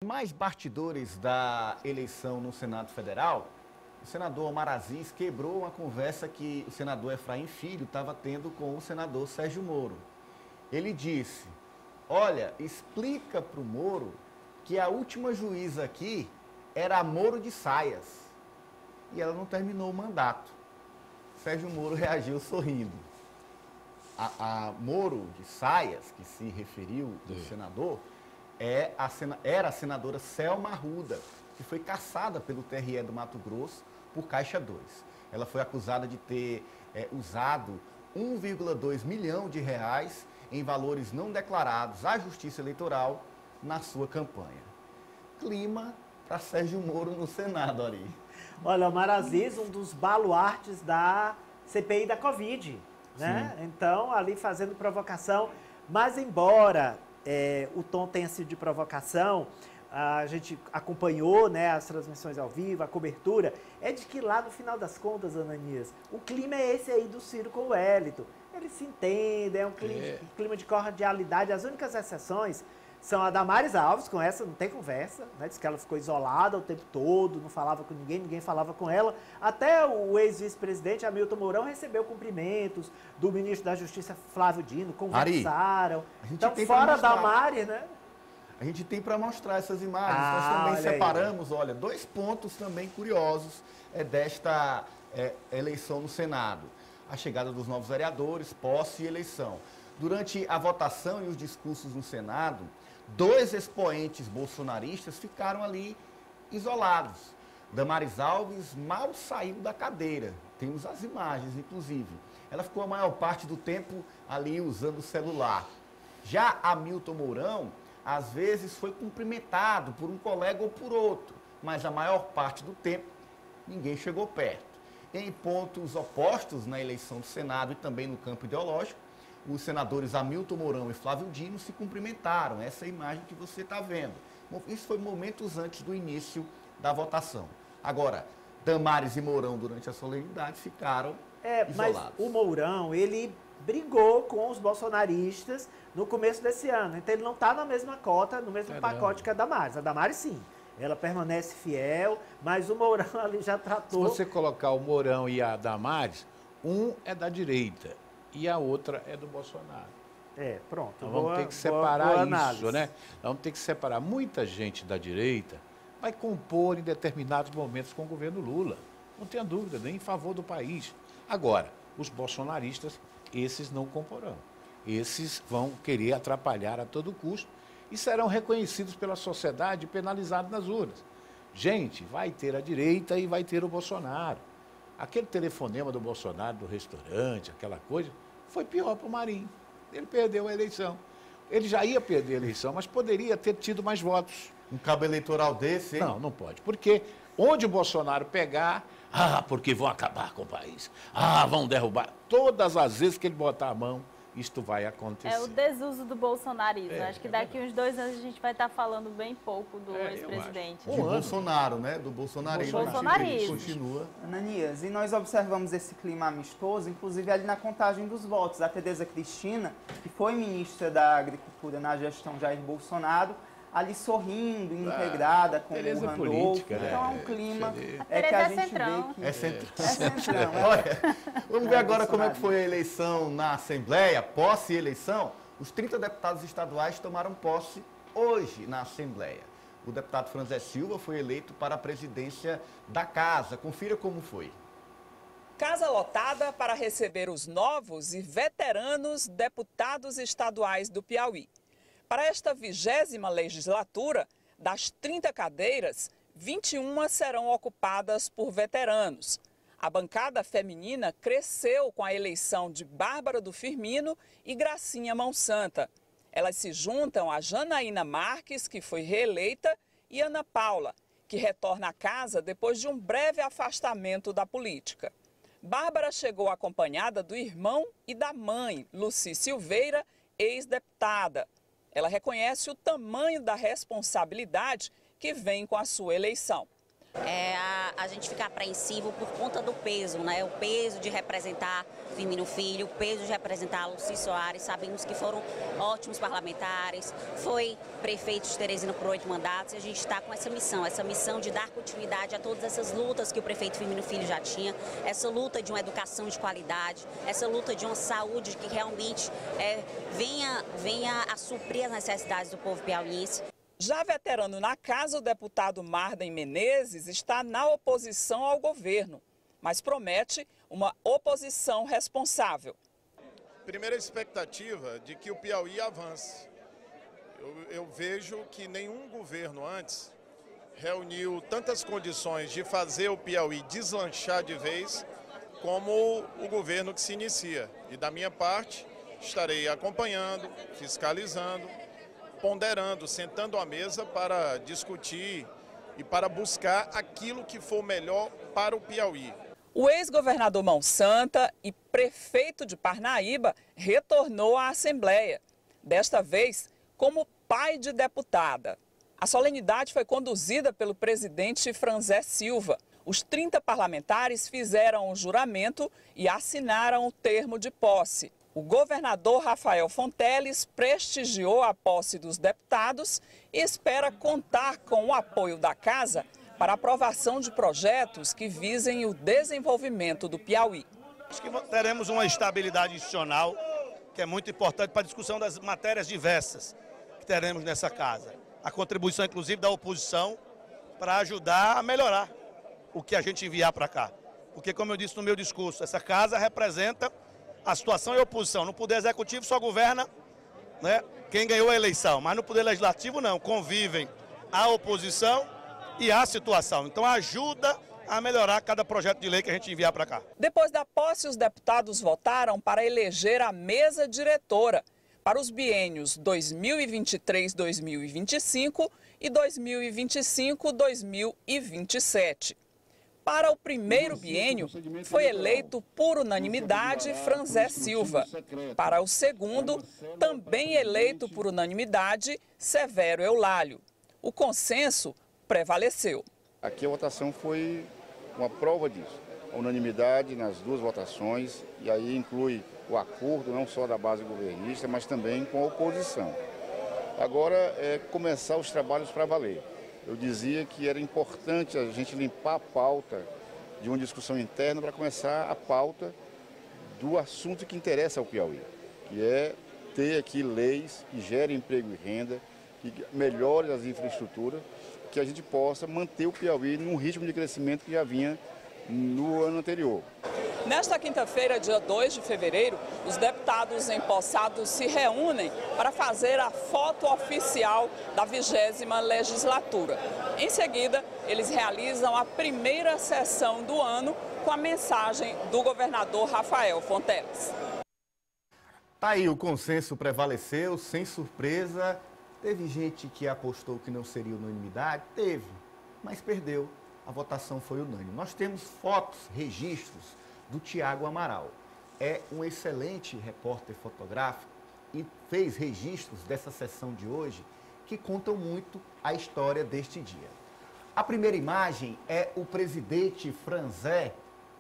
Mais bastidores da eleição no Senado Federal, o senador Omar Aziz quebrou uma conversa que o senador Efraim Filho estava tendo com o senador Sérgio Moro. Ele disse, olha, explica para o Moro que a última juíza aqui era a Moro de Saias e ela não terminou o mandato. Sérgio Moro reagiu sorrindo. A Moro de Saias, que se referiu do senador, era a senadora Selma Arruda, que foi cassada pelo TRE do Mato Grosso por Caixa 2. Ela foi acusada de ter usado 1,2 milhão de reais em valores não declarados à Justiça Eleitoral na sua campanha. Clima para Sérgio Moro no Senado, Ari. Olha, Omar Aziz, um dos baluartes da CPI da Covid, né? Sim. Então, ali fazendo provocação, mas embora o tom tenha sido de provocação, a gente acompanhou, né, as transmissões ao vivo, a cobertura, é de que lá no final das contas, Ananias, o clima é esse aí do Ciro com o Wellington. Eles se entendem, é um clima de cordialidade. As únicas exceções são a Damares Alves, com essa não tem conversa, né? Diz que ela ficou isolada o tempo todo, não falava com ninguém, ninguém falava com ela. Até o ex-vice-presidente Hamilton Mourão recebeu cumprimentos do ministro da Justiça Flávio Dino, conversaram. Ari, então, fora Damares, né? A gente tem para mostrar essas imagens. Nós também separamos, olha, dois pontos também curiosos desta eleição no Senado. A chegada dos novos vereadores, posse e eleição. Durante a votação e os discursos no Senado, dois expoentes bolsonaristas ficaram ali isolados. Damares Alves mal saiu da cadeira. Temos as imagens, inclusive. Ela ficou a maior parte do tempo ali usando o celular. Já Hamilton Mourão, às vezes foi cumprimentado por um colega ou por outro, mas a maior parte do tempo ninguém chegou perto. Em pontos opostos na eleição do Senado e também no campo ideológico, os senadores Hamilton Mourão e Flávio Dino se cumprimentaram. Essa é a imagem que você está vendo. Isso foi momentos antes do início da votação. Agora, Damares e Mourão, durante a solenidade, ficaram isolados. Mas o Mourão, ele brigou com os bolsonaristas no começo desse ano. Então, ele não está na mesma cota, no mesmo pacote que a Damares. A Damares, sim. Ela permanece fiel, mas o Mourão ali já tratou... Se você colocar o Mourão e a Damares, um é da direita e a outra é do Bolsonaro. Pronto. Então, vamos ter que separar isso, né? Vamos ter que separar. Muita gente da direita vai compor em determinados momentos com o governo Lula. Não tenha dúvida, nem em favor do país. Agora, os bolsonaristas, esses não comporão. Esses vão querer atrapalhar a todo custo e serão reconhecidos pela sociedade e penalizados nas urnas. Gente, vai ter a direita e vai ter o Bolsonaro. Aquele telefonema do Bolsonaro do restaurante, aquela coisa, foi pior para o Marinho. Ele perdeu a eleição. Ele já ia perder a eleição, mas poderia ter tido mais votos. Um cabo eleitoral desse, hein? Não, não pode. Porque onde o Bolsonaro pegar, porque vão acabar com o país. Vão derrubar. Todas as vezes que ele botar a mão, isto vai acontecer. É o desuso do bolsonarismo. Acho que daqui uns 2 anos a gente vai estar falando bem pouco do ex-presidente. De Bolsonaro, né? Do bolsonarismo. Bolsonarismo. Continua. Ananias, e nós observamos esse clima amistoso, inclusive ali na contagem dos votos. A Tereza Cristina, que foi ministra da Agricultura na gestão Jair Bolsonaro, ali sorrindo, integrada com o Randolfo. Então é um clima que a gente vê que... É centrão. Olha, vamos ver agora como é que foi a eleição na Assembleia, posse e eleição. Os 30 deputados estaduais tomaram posse hoje na Assembleia. O deputado Franzé Silva foi eleito para a presidência da Casa. Confira como foi. Casa lotada para receber os novos e veteranos deputados estaduais do Piauí. Para esta 20ª legislatura, das 30 cadeiras, 21 serão ocupadas por veteranos. A bancada feminina cresceu com a eleição de Bárbara do Firmino e Gracinha Monsanta. Elas se juntam a Janaína Marques, que foi reeleita, e Ana Paula, que retorna à casa depois de um breve afastamento da política. Bárbara chegou acompanhada do irmão e da mãe, Luci Silveira, ex-deputada. Ela reconhece o tamanho da responsabilidade que vem com a sua eleição. A gente fica apreensivo por conta do peso, né? O peso de representar Firmino Filho, o peso de representar Lucy Soares. Sabemos que foram ótimos parlamentares, foi prefeito de Teresina por 8 mandatos e a gente está com essa missão de dar continuidade a todas essas lutas que o prefeito Firmino Filho já tinha, essa luta de uma educação de qualidade, essa luta de uma saúde que realmente venha a suprir as necessidades do povo piauiense. Já veterano na casa, o deputado Marden Menezes está na oposição ao governo, mas promete uma oposição responsável. Primeira expectativa de que o Piauí avance. Eu vejo que nenhum governo antes reuniu tantas condições de fazer o Piauí deslanchar de vez como o governo que se inicia. E da minha parte, estarei acompanhando, fiscalizando, ponderando, sentando à mesa para discutir e para buscar aquilo que for melhor para o Piauí. O ex-governador Mão Santa e prefeito de Parnaíba retornou à Assembleia, desta vez como pai de deputada. A solenidade foi conduzida pelo presidente Franzé Silva. Os 30 parlamentares fizeram o juramento e assinaram o termo de posse. O governador Rafael Fonteles prestigiou a posse dos deputados e espera contar com o apoio da casa para a aprovação de projetos que visem o desenvolvimento do Piauí. Acho que teremos uma estabilidade institucional que é muito importante para a discussão das matérias diversas que teremos nessa casa. A contribuição, inclusive, da oposição para ajudar a melhorar o que a gente enviar para cá. Porque, como eu disse no meu discurso, essa casa representa a situação e a oposição. No Poder Executivo só governa, né, quem ganhou a eleição, mas no Poder Legislativo não. Convivem a oposição e a situação. Então ajuda a melhorar cada projeto de lei que a gente enviar para cá. Depois da posse, os deputados votaram para eleger a mesa diretora para os biênios 2023-2025 e 2025-2027. Para o primeiro biênio, foi eleito por unanimidade Franzé Silva. Para o segundo, também eleito por unanimidade, Severo Eulálio. O consenso prevaleceu. Aqui a votação foi uma prova disso. A unanimidade nas duas votações, e aí inclui o acordo não só da base governista, mas também com a oposição. Agora é começar os trabalhos para valer. Eu dizia que era importante a gente limpar a pauta de uma discussão interna para começar a pauta do assunto que interessa ao Piauí, que é ter aqui leis que gerem emprego e renda, que melhorem as infraestruturas, que a gente possa manter o Piauí num ritmo de crescimento que já vinha no ano anterior. Nesta quinta-feira, dia 2 de fevereiro, os deputados empossados se reúnem para fazer a foto oficial da 20ª legislatura. Em seguida, eles realizam a primeira sessão do ano com a mensagem do governador Rafael Fonteles. Tá aí, o consenso prevaleceu, sem surpresa. Teve gente que apostou que não seria unanimidade? Teve, mas perdeu. A votação foi unânime. Nós temos fotos, registros do Tiago Amaral. É um excelente repórter fotográfico e fez registros dessa sessão de hoje que contam muito a história deste dia. A primeira imagem é o presidente Franzé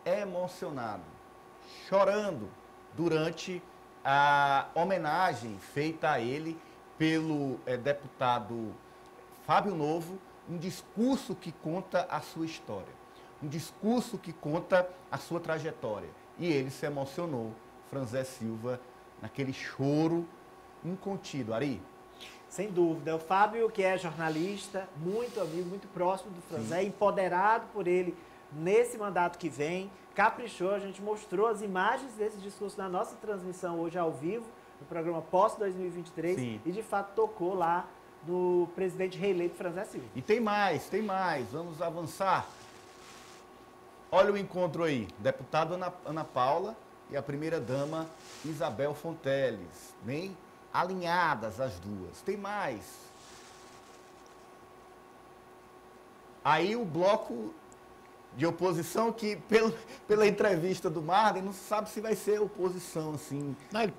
emocionado, chorando durante a homenagem feita a ele pelo deputado Fábio Novo, um discurso que conta a sua história, um discurso que conta a sua trajetória. E ele se emocionou, Franzé Silva, naquele choro incontido. Ari? Sem dúvida. O Fábio, que é jornalista, muito amigo, muito próximo do Franzé, empoderado por ele nesse mandato que vem, caprichou. A gente mostrou as imagens desse discurso na nossa transmissão hoje ao vivo, no programa Posse 2023, Sim. E de fato tocou lá do presidente reeleito Franzé Silva. E tem mais. Vamos avançar. Olha o encontro aí. Deputada Ana Paula e a primeira-dama Isabel Fonteles. Bem alinhadas as duas. Tem mais. Aí o bloco de oposição que, pela entrevista do Marden, não sabe se vai ser oposição, assim. Não, ele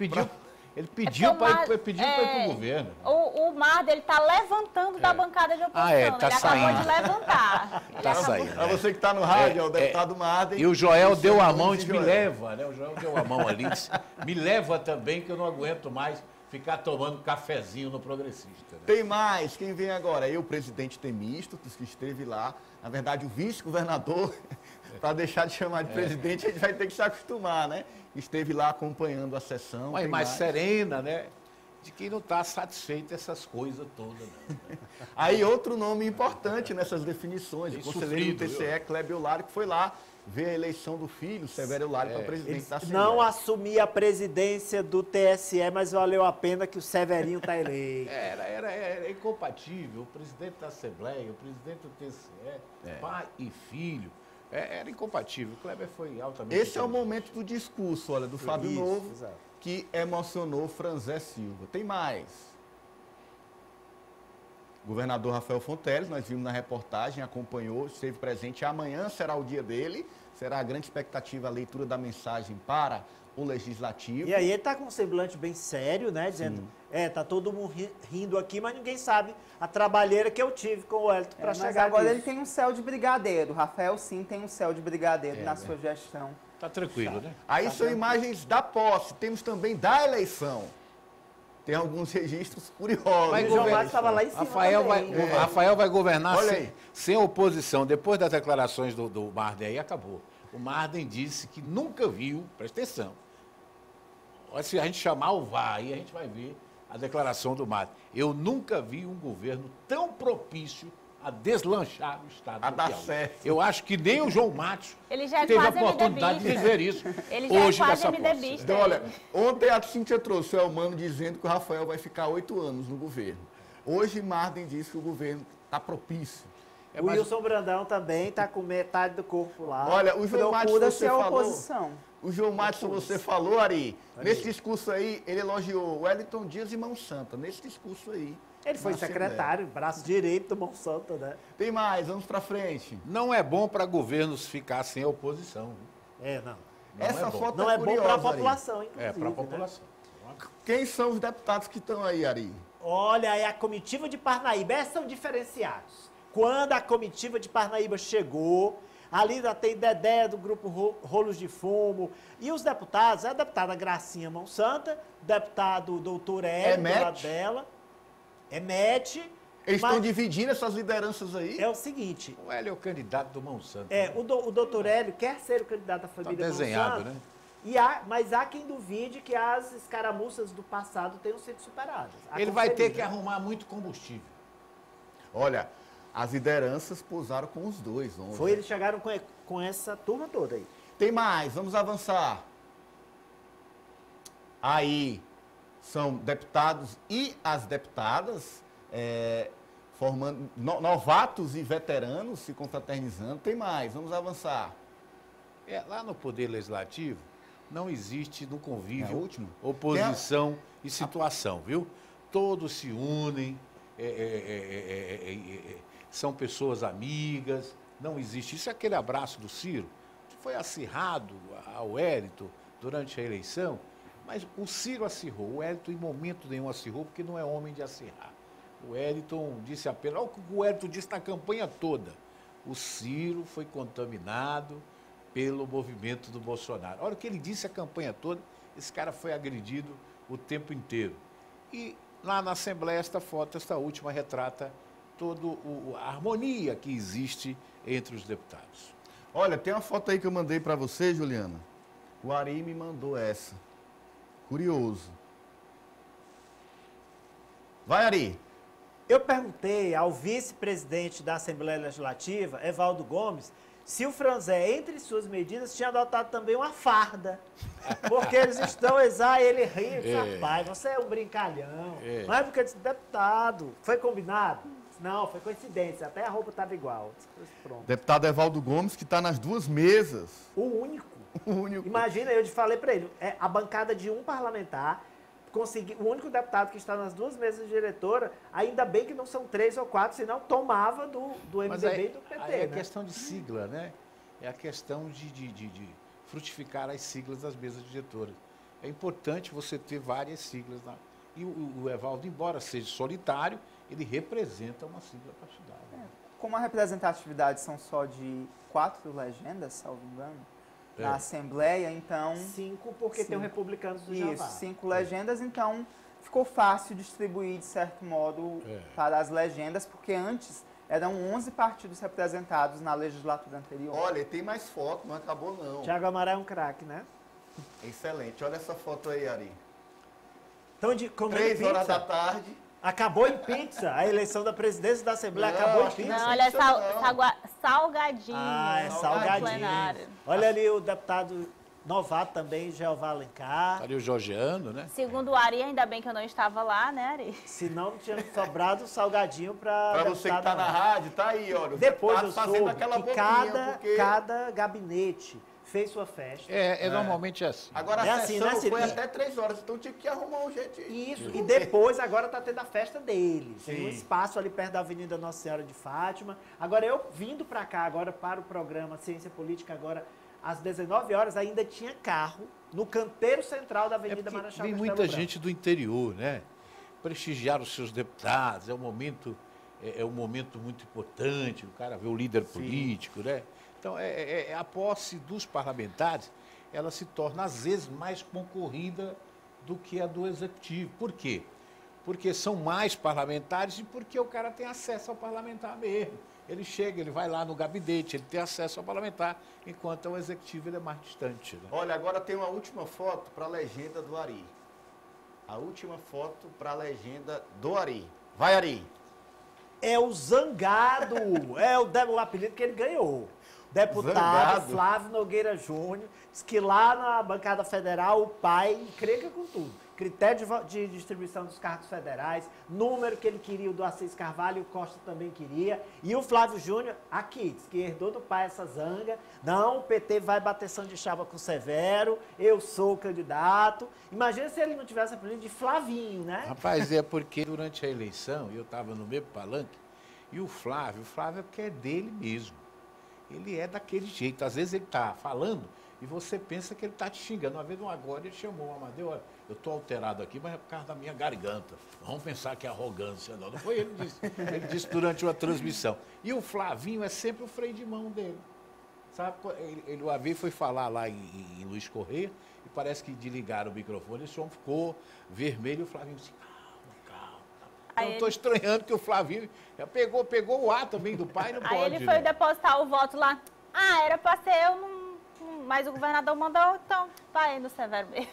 Ele pediu para ir para o governo. O Marden, ele está levantando da bancada de oposição. Tá ele saindo. acabou de levantar. Tá saindo. Para você que está no rádio, o deputado Marden. E o Joel deu a mão e disse, me leva, né? O Joel deu a mão ali, disse, me leva também, que eu não aguento mais ficar tomando cafezinho no Progressista. Né? Tem mais, quem vem agora? Eu, o presidente Temístocles, que esteve lá, na verdade o vice-governador, para deixar de chamar de presidente, a gente vai ter que se acostumar, né? Esteve lá acompanhando a sessão. Mas mais serena, né? De quem não está satisfeito essas coisas todas. Né? Aí outro nome importante nessas definições, o conselheiro do TCE, Clébio Lário, que foi lá ver a eleição do filho, Severo Lário, para presidente da Assembleia. Não assumi a presidência do TSE, mas valeu a pena que o Severinho está eleito. Era incompatível. O presidente da Assembleia, o presidente do TSE, pai e filho. Era incompatível. O Kleber foi altamente... Esse é o momento do discurso, olha, do Fábio Novo, que emocionou Franzé Silva. Tem mais. Governador Rafael Fonteles, nós vimos na reportagem, acompanhou, esteve presente. Amanhã será o dia dele, será a grande expectativa a leitura da mensagem para o Legislativo. E aí ele está com um semblante bem sério, né? Dizendo, tá todo mundo rindo aqui, mas ninguém sabe a trabalheira que eu tive com o Wellington para chegar Mas agora nisso. ele tem um céu de brigadeiro. O Rafael, sim, tem um céu de brigadeiro na sua gestão. Tá tranquilo, né? Aí são imagens da posse, temos também da eleição. Tem alguns registros curiosos. Mas o João Marcos estava lá em cima Rafael vai governar Olha sem oposição. Depois das declarações do Marden aí, acabou. O Marden disse que nunca viu, presta atenção, se a gente chamar o VAR, aí a gente vai ver a declaração do Marden. Eu nunca vi um governo tão propício a deslanchar o Estado a do dar Piauí. certo. Eu acho que nem o João Matos Ele já teve a quase oportunidade de dizer isso Ele já hoje quase nessa MDBista. posse. Então, olha, ontem a Cíntia trouxe o Elmano dizendo que o Rafael vai ficar 8 anos no governo. Hoje, Marden disse que o governo está propício. O Wilson Brandão também está com metade do corpo lá. Olha, o João Matos, você falou... oposição. O João Matos, você falou, Ari, nesse discurso aí, ele elogiou Wellington Dias e Mão Santa. Nesse discurso aí. Ele foi secretário, braço direito do Monsanto, né? Tem mais, vamos para frente. Não é bom para governos ficar sem oposição. Não. Essa foto não é bom para a curiosa, população, Ari. inclusive. Para a população. Né? Quem são os deputados que estão aí, Ari? Olha, é a comitiva de Parnaíba. Esses são diferenciados. Quando a comitiva de Parnaíba chegou, ali já tem Dedé do grupo Rolos de Fumo. E os deputados, a deputada Gracinha Mão Santa, deputado doutor Hélio, do lado dela. Eles estão dividindo essas lideranças aí? É o seguinte... O Hélio é o candidato do Mão Santa. O doutor Hélio quer ser o candidato da família Mão Santa. Desenhado, né? Mas há quem duvide que as escaramuças do passado tenham sido superadas. Ele vai ter que arrumar muito combustível. Olha, as lideranças pousaram com os dois ontem. Eles chegaram com essa turma toda aí. Tem mais, vamos avançar. Aí são deputados e as deputadas formando novatos e veteranos se confraternizando. Tem mais, vamos avançar. Lá no Poder Legislativo não existe no convívio último? Oposição e situação, viu? Todos se unem, são pessoas amigas, não existe. Isso é aquele abraço do Ciro, que foi acirrado ao Wellington durante a eleição, mas o Ciro acirrou, o Wellington em momento nenhum acirrou, porque não é homem de acirrar. O Wellington disse apenas, olha o que o Wellington disse na campanha toda, o Ciro foi contaminado pelo movimento do Bolsonaro. Olha o que ele disse a campanha toda, esse cara foi agredido o tempo inteiro. E lá na Assembleia, esta foto, esta última, retrata toda a harmonia que existe entre os deputados. Olha, tem uma foto aí que eu mandei para você, Juliana. O Ari me mandou essa. Curioso. Vai, Ari. Eu perguntei ao vice-presidente da Assembleia Legislativa, Evaldo Gomes, se o Franzé, entre suas medidas, tinha adotado também uma farda. Porque eles estão ele riu, disse, rapaz, você é um brincalhão. Mas porque eu disse, deputado, foi combinado? Não, foi coincidência, até a roupa estava igual. Pronto. Deputado Evaldo Gomes, que está nas duas mesas. O único. O único. Imagina, eu falei para ele, a bancada de um parlamentar, o único deputado que está nas duas mesas de diretora, ainda bem que não são 3 ou 4, senão tomava do MDB e do PT. Aí é questão de sigla, né? É a questão de frutificar as siglas das mesas diretoras. é importante você ter várias siglas lá. E o Evaldo, embora seja solitário, ele representa uma sigla partidária. Como a representatividade são só de 4 legendas, salvo engano, na Assembleia, então... 5, porque tem o Republicanos do Jeová. Isso, 5 legendas, então ficou fácil distribuir, de certo modo, para as legendas, porque antes eram 11 partidos representados na legislatura anterior. Olha, tem mais foto, não acabou não. Tiago Amaral é um craque, né? Excelente. Olha essa foto aí, Ari. Então, 3 horas da tarde. Acabou em pizza. A eleição da presidência da Assembleia acabou em pizza. Não, olha, salgadinho. Ah, é salgadinho. Olha ali o deputado novato também, Jeová Alencar. Ali o Georgiano, né? Segundo o Ari, ainda bem que eu não estava lá, né, Ari? Se não tinha sobrado salgadinho para você que está na rádio, tá aí, olha. Depois eu soube que cada gabinete fez sua festa. Normalmente é assim. Agora a sessão foi até 3 horas, então tinha que arrumar um jeito. Isso, e depois agora está tendo a festa deles. Tem um espaço ali perto da Avenida Nossa Senhora de Fátima. Agora eu vindo para cá, agora para o programa Ciência Política, agora às 19 horas ainda tinha carro no canteiro central da Avenida Marechal Vem muita gente do interior, né? Prestigiar os seus deputados, é um momento muito importante, o cara vê o líder político, né? Então, a posse dos parlamentares, ela se torna, às vezes, mais concorrida do que a do executivo. Por quê? Porque são mais parlamentares e porque o cara tem acesso ao parlamentar mesmo. Ele chega, ele vai lá no gabinete, ele tem acesso ao parlamentar, enquanto o executivo ele é mais distante. Né? Olha, agora tem uma última foto para a legenda do Ari. A última foto para a legenda do Ari. Vai, Ari! É o Zangado, é o apelido que ele ganhou. Deputado Flávio Nogueira Júnior, diz que lá na bancada federal o pai encrenca com tudo. Critério de distribuição dos cargos federais, número que ele queria, o do Assis Carvalho, o Costa também queria. E o Flávio Júnior, aqui, diz que herdou do pai essa zanga. Não, o PT vai bateção de chapa com o Severo, eu sou o candidato. Imagina se ele não tivesse apelido de Flavinho, né? Rapaz, é porque durante a eleição, eu estava no mesmo palanque, e o Flávio é porque é dele mesmo. Ele é daquele jeito. Às vezes ele está falando e você pensa que ele está te xingando. Uma vez, agora, ele chamou o Amadeu, olha, eu estou alterado aqui, mas é por causa da minha garganta. Vamos pensar que é arrogância. Não foi ele que disse. Ele disse durante uma transmissão. E o Flavinho é sempre o freio de mão dele. Sabe? Ele uma vez foi falar lá em Luiz Correia e parece que desligaram o microfone. Esse homem ficou vermelho e o Flavinho disse, calma. Eu estou estranhando que o Flavinho pegou o ar também do pai, não pode. Aí ele foi depositar o voto lá. Era para ser eu, mas o governador mandou, então vai no Severo mesmo.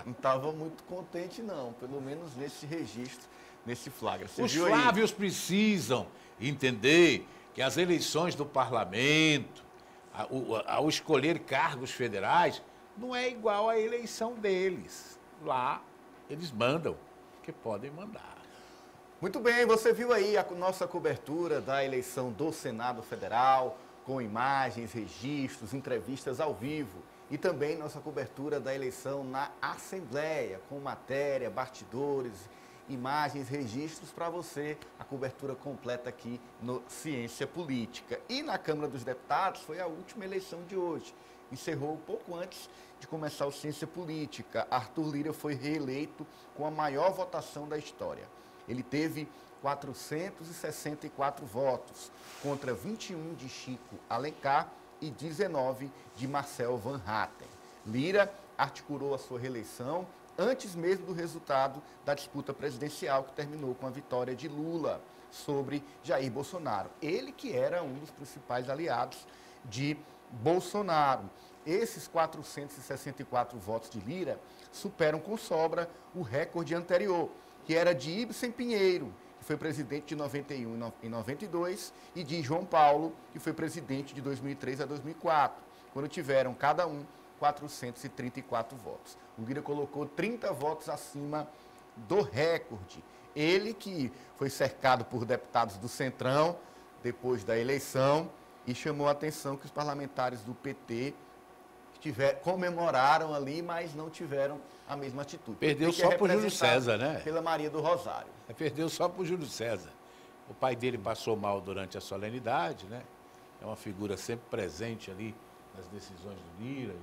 Não estava muito contente, não, pelo menos nesse registro, nesse flagra. Os Flávios precisam entender que as eleições do parlamento, ao escolher cargos federais, não é igual à eleição deles. Lá, eles mandam, porque podem mandar. Muito bem, você viu aí a nossa cobertura da eleição do Senado Federal, com imagens, registros, entrevistas ao vivo. E também nossa cobertura da eleição na Assembleia, com matéria, bastidores, imagens, registros para você, a cobertura completa aqui no Ciência Política. E na Câmara dos Deputados foi a última eleição de hoje. Encerrou pouco antes de começar o Ciência Política. Arthur Lira foi reeleito com a maior votação da história. Ele teve 464 votos, contra 21 de Chico Alencar e 19 de Marcel Van Hatten. Lira articulou a sua reeleição antes mesmo do resultado da disputa presidencial, que terminou com a vitória de Lula sobre Jair Bolsonaro. Ele que era um dos principais aliados de Bolsonaro. Esses 464 votos de Lira superam com sobra o recorde anterior, que era de Ibsen Pinheiro, que foi presidente de 91 e 92, e de João Paulo, que foi presidente de 2003 a 2004, quando tiveram cada um 434 votos. O Lira colocou 30 votos acima do recorde. Ele que foi cercado por deputados do Centrão depois da eleição e chamou a atenção que os parlamentares do PT comemoraram ali, mas não tiveram a mesma atitude. Perdeu só para o Júlio César, né? Pela Maria do Rosário. Perdeu só para o Júlio César. O pai dele passou mal durante a solenidade, né? É uma figura sempre presente ali nas decisões do Lira.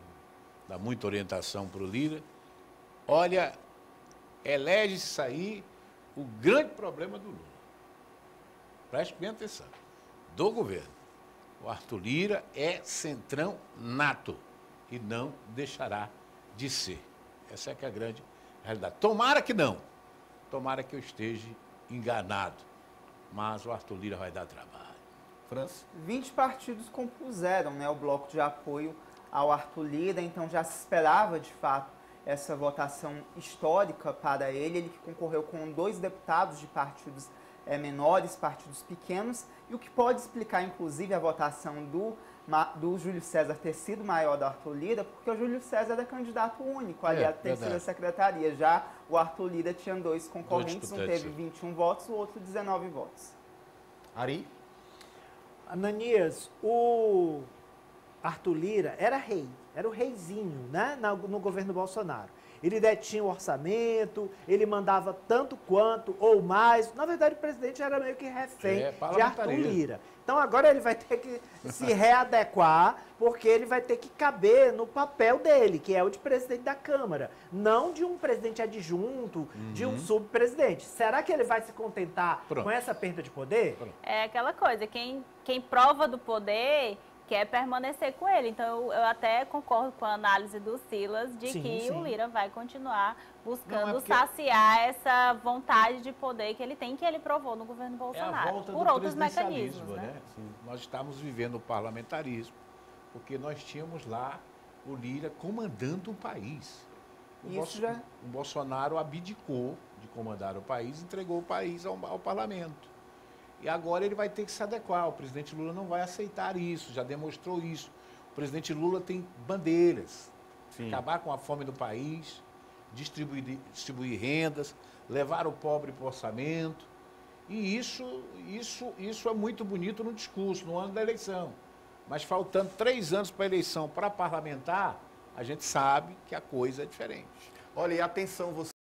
dá muita orientação para o Lira. Olha, elege isso aí o grande problema do Lula. Preste bem atenção. Do governo. O Arthur Lira é centrão nato e não deixará de ser. Essa é que é a grande realidade. Tomara que não. Tomara que eu esteja enganado. Mas o Arthur Lira vai dar trabalho. França? 20 partidos compuseram, né, o bloco de apoio ao Arthur Lira, então já se esperava, de fato, essa votação histórica para ele. Ele que concorreu com 2 deputados de partidos menores, partidos pequenos, e o que pode explicar, inclusive, a votação do Júlio César ter sido maior do Arthur Lira, porque o Júlio César era candidato único ali à terceira secretaria. Já o Arthur Lira tinha 2 concorrentes, um teve 21 votos, o outro 19 votos. Ari? Ananias, o Arthur Lira era rei, era o reizinho, né, no governo Bolsonaro. Ele detinha o orçamento, ele mandava tanto quanto ou mais. Na verdade, o presidente era meio que refém de Arthur Lira. Então agora ele vai ter que se readequar, porque ele vai ter que caber no papel dele, que é o de presidente da Câmara, não de um presidente adjunto, de um subpresidente. Será que ele vai se contentar com essa perda de poder? É aquela coisa, quem prova do poder quer permanecer com ele. Então, eu até concordo com a análise do Silas de que o Lira vai continuar buscando saciar essa vontade de poder que ele tem, que ele provou no governo Bolsonaro, por outros mecanismos. Né? Nós estamos vivendo o parlamentarismo, porque nós tínhamos lá o Lira comandando o país. O Bolsonaro abdicou de comandar o país, entregou o país ao parlamento. E agora ele vai ter que se adequar. O presidente Lula não vai aceitar isso, já demonstrou isso. O presidente Lula tem bandeiras. Acabar com a fome do país, distribuir rendas, levar o pobre para o orçamento. E isso é muito bonito no discurso, no ano da eleição. Mas faltando 3 anos para a eleição para parlamentar, a gente sabe que a coisa é diferente. Olha, e atenção, você